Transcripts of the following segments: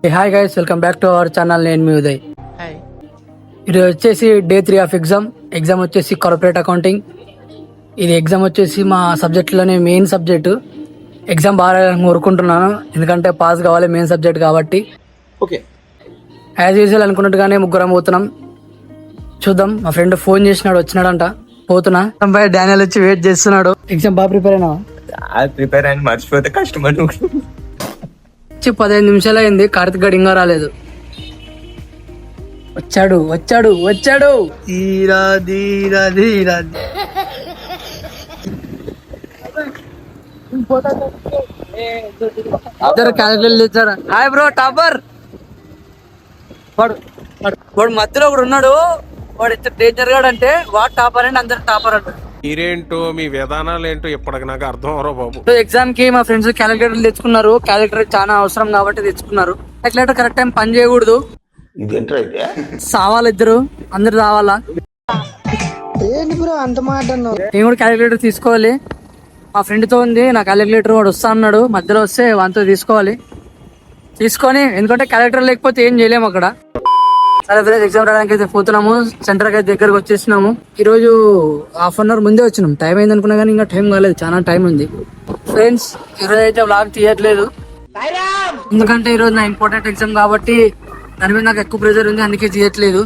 Hi guys, welcome back to our channel. నేను మీ ఉదయ్. ఇది వచ్చేసి డే 3 ఆఫ్ ఎగ్జామ్ వచ్చేసి కార్పొరేట్ అకౌంటింగ్. ఇది ఎగ్జామ్ వచ్చేసి మా సబ్జెక్ట్లోనే మెయిన్ సబ్జెక్టు. ఎగ్జామ్ బాగా కోరుకుంటున్నాను, ఎందుకంటే పాస్ కావాలి, మెయిన్ సబ్జెక్ట్ కాబట్టి. ఓకే, యాజ్ యూజువల్ అనుకున్నట్టుగానే ముగ్గురం పోతున్నాం. చూద్దాం. మా ఫ్రెండ్ ఫోన్ చేసినాడు, వచ్చినాడంట. పోతున్నా. అబ్బాయి డానియల్ వచ్చి వెయిట్ చేస్తున్నాడు. ఎగ్జామ్ బాగా ప్రిపేర్ అయినా? ప్రిపేర్ అయిన మర్చిపోతే కష్టం. 15 నిమిషాలు అయింది, కార్తిక్ గడ్ ఇంకా రాలేదు. వచ్చాడు. ధీరా ధీరా ధీరా. ఇద్దరు క్యాలిక్యులేట్ చేశారా? Hi bro, topper. వాడు మధ్యలో ఒకడు ఉన్నాడు. వాడు ఎంత డేంజర్ గాడు అంటే, వాడు టాపర్ అండి, అందరు టాపర్ అంటారు. మీరేంటో మీ విధానాలు ఏంటో ఇప్పటికి నాకు అర్థం అవరో బాబు. ఎగ్జామ్ కి మా ఫ్రెండ్స్ క్యాలిక్యులేటర్ తెచ్చుకున్నారు. క్యాలిక్యులేటర్ చాలా అవసరం కాబట్టి తెచ్చుకున్నారు. క్యాలిక్యులేటర్ కరెక్ట్ టైం పని చేయకూడదు. సావాలి ఇద్దరు, అందరు రావాలా. నేను కూడా క్యాలిక్యులేటర్ తీసుకోవాలి. మా ఫ్రెండ్ తో ఉంది నా క్యాలిక్యులేటర్. వాడు వస్తా అన్నాడు, మధ్యలో వస్తే వాటితో తీసుకోవాలి. తీసుకొని, ఎందుకంటే క్యాలిక్యులేటర్ లేకపోతే ఏం చేయలేము అక్కడ. సరే ఫ్రెండ్స్, ఎగ్జామ్ రాయడానికి అయితే పోతున్నాము. సెంటర్ కి అయితే దగ్గరకు వచ్చేసినాము. ఈ రోజు హాఫ్ అన్ అవర్ ముందే వచ్చినాం. టైం అయింది అనుకున్నా కానీ ఇంకా టైం కాలేదు, చాలా టైం ఉంది. ఫ్రెండ్స్, ఈరోజు అయితే వ్లాగ్ తీయట్లేదు, ఎందుకంటే ఈరోజు నా ఇంపార్టెంట్ ఎగ్జామ్ కాబట్టి దాని మీద నాకు ఎక్కువ ప్రెజర్ ఉంది, అందుకే తీయట్లేదు.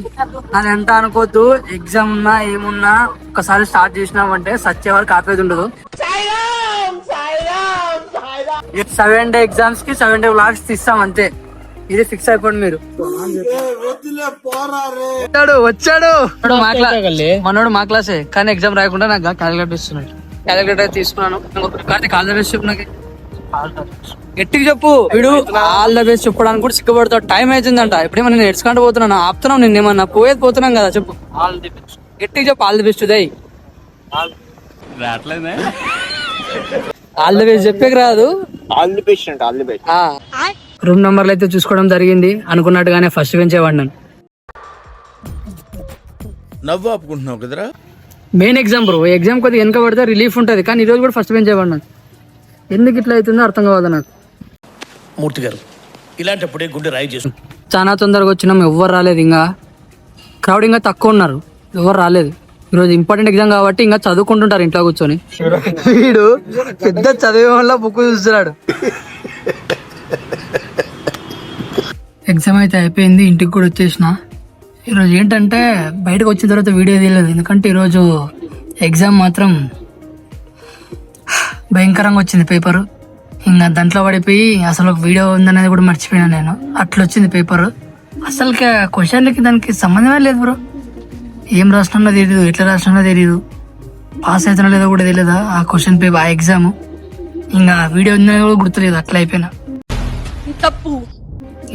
అది ఎంత అనుకోవద్దు. ఎగ్జామ్ ఉన్నా ఏమున్నా ఒకసారి స్టార్ట్ చేసినామంటే సచ్చే వరకు ఆపేది ఉండదు. 7 డే ఎగ్జామ్స్ కి 7 డే వ్లాగ్స్ తీస్తాం అంతే. ఇది ఫిక్స్ అయిపోండి మీరు. వచ్చాడు మనోడు మా క్లాసే, కానీ ఎగ్జామ్ రాయకుండా నాకు క్యాలిక్యులేటర్ ఇస్తున్నాడు. క్యాలిక్యులేటర్ తీసుకున్నాను. కార్తీక్ ఆల్ ద బెస్ట్ చెప్పు. నాకు గట్టిగా చెప్పు. వీడు ఆల్ ద బెస్ట్ చెప్పడానికి కూడా సిగ్గుపడతాడు. టైం అవుతుందంట. ఇప్పుడేమో నేను ఎడ్చుకుంటూ పోతున్నాను, ఆపుతున్నావు నిన్నేమన్నా? పోతున్నాం కదా, చెప్పు. ఆల్ ది బెస్ట్ గట్టిగా చెప్పు. All the best Uday. All the best చెప్పేకి రాదు. ఆల్ ది బెస్ట్ అంటే ఆల్ ది బెస్ట్. రూమ్ నెంబర్లు అయితే చూసుకోవడం జరిగింది. అనుకున్నట్టుగానే ఫస్ట్ బెంచ్ వాడినాను. నవ్వు ఆపుకుంటున్నావు కదరా. Main exam bro. ఎగ్జామ్ కొద్దిగా వెనక పడితే రిలీఫ్ ఉంటుంది, కానీ ఈరోజు కూడా ఫస్ట్ బెంచ్ వాడినాను. ఎందుకు ఇట్లా అవుతుందో అర్థం కావద్దు నాకు. మూర్తి గారు, ఇలాంటప్పుడే గుండె రాయి చేసు. చాలా తొందరగా వచ్చినాం, ఎవ్వరు రాలేదు. ఇంకా క్రౌడ్ ఇంకా తక్కువ ఉన్నారు, ఎవరు రాలేదు. ఈరోజు ఇంపార్టెంట్ ఎగ్జామ్ కాబట్టి ఇంకా చదువుకుంటుంటారు ఇంట్లో కూర్చొని. వీడు పెద్ద చదివే వల్ల బుక్ చూస్తున్నాడు. ఎగ్జామ్ అయితే అయిపోయింది, ఇంటికి కూడా వచ్చేసిన. ఈరోజు ఏంటంటే బయటకు వచ్చిన తర్వాత వీడియో తీయలేదు, ఎందుకంటే ఈరోజు ఎగ్జామ్ మాత్రం భయంకరంగా వచ్చింది పేపరు. ఇంకా దాంట్లో పడిపోయి అసలు ఒక వీడియో ఉందనేది కూడా మర్చిపోయాను నేను. అట్లా వచ్చింది పేపరు. అసలు క్వశ్చన్లకి దానికి సంబంధమే లేదు బ్రో. ఏం రాసినా తెలియదు, ఎట్లా రాసినా తెలియదు, పాస్ అవుతున్నా లేదో కూడా తెలియదు ఆ క్వశ్చన్ పేపర్, ఆ ఎగ్జామ్. ఇంకా వీడియో ఉందని కూడా గుర్తులేదు, అట్లా అయిపోయినా. తప్పు.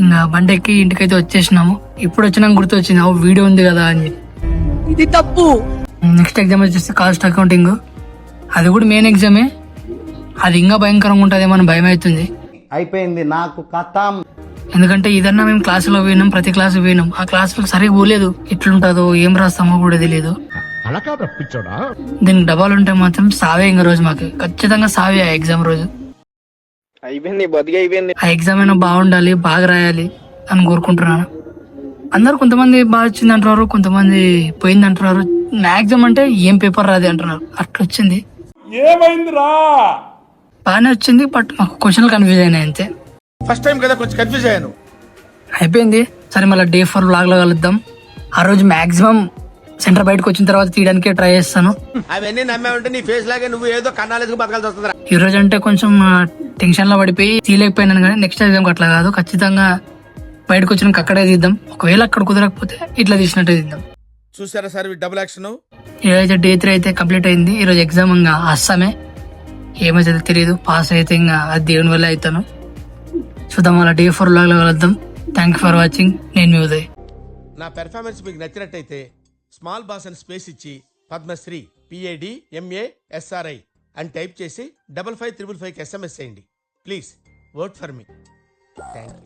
ఇంకా బండి ఎక్కి ఇంటికైతే వచ్చేసినాము. ఇప్పుడు వచ్చినాక గుర్తు వచ్చింది, వీడియో ఉంది కదా అని. ఇది తప్పు. నెక్స్ట్ ఎగ్జామ్ వచ్చేసి కాస్ట్ అకౌంటింగ్. అది కూడా మెయిన్ ఎగ్జామే. అది ఇంకా భయంకరంగా ఉంటుందేమో అని భయం అవుతుంది. అయిపోయింది నాకు కథం. ఎందుకంటే ఇదన్నా మేము క్లాసులో పోయినాం, ప్రతి క్లాసు పోయినాం. ఆ క్లాసులో సరిగ్గా పోలేదు, ఎట్లుంటుందో ఏం రాస్తామో కూడా తెలియదు. దీనికి డబాలు ఉంటే మాత్రం సావే. ఇంకా రోజు మాకు ఖచ్చితంగా సావే ఆ ఎగ్జామ్ రోజు. అయిపోయింది. ఆ ఎగ్జామ్ అయినా బాగుండాలి, బాగా రాయాలి అని కోరుకుంటున్నాను. అందరు కొంతమంది బాగా వచ్చింది అంటున్నారు, కొంతమంది పోయింది అంటున్నారు. నా ఎగ్జామ్ అంటే ఏం పేపర్ రాది అంటున్నారు. అట్లా వచ్చింది, బాగానే వచ్చింది, బట్ మాకు క్వశ్చన్లు కన్ఫ్యూజ్ అయినాయి అంతే. ఫస్ట్ టైం కదా, కొంచెం కన్ఫ్యూజ్ అయ్యాను. అయిపోయింది. సరే, మళ్ళీ డే 4 వ్లాగ్ లో కలుద్దాం. ఆ రోజు మాక్సిమం సెంటర్ బయటకు వచ్చిన తర్వాత తీయడానికే ట్రై చేస్తాను. అవన్నీ నమ్మే ఉంటే నీ ఫేస్ లాగే నువ్వు ఏదో కన్నాలేసుకు బతకాల్సి వస్తుందిరా. ఈ రోజు అంటే కొంచెం టెన్షన్ లో పడిపోయి తీయలేకపోయినాను, కానీ నెక్స్ట్ ఎగ్జామ్ అట్లా కాదు. ఖచ్చితంగా బయటకు వచ్చినాక అక్కడే తీద్దాం. ఒకవేళ అక్కడ కుదరకపోతే ఇట్లా తీసినట్టే తీద్దాం. చూసారా సార్ డబుల్ యాక్షన్. ఈరోజు డే 3 అయితే కంప్లీట్ అయింది. ఈరోజు ఎగ్జామ్ ఇంకా అస్సమే, ఏమైతే తెలియదు. పాస్ అయితే ఇంకా అది దేవుని వల్ల అవుతాను. చూద్దాం, అలా డే 4 వ్లాగ్ లో కలుద్దాం. Thank you for watching. నేను మీ ఉదయ్. నా పెర్ఫార్మెన్స్ మీకు నచ్చినట్టయితే స్మాల్ బాస్ అని స్పేస్ ఇచ్చి పద్మశ్రీ PADMASRI అని టైప్ చేసి 5555 SMS చేయండి. Please vote for me. Thank you.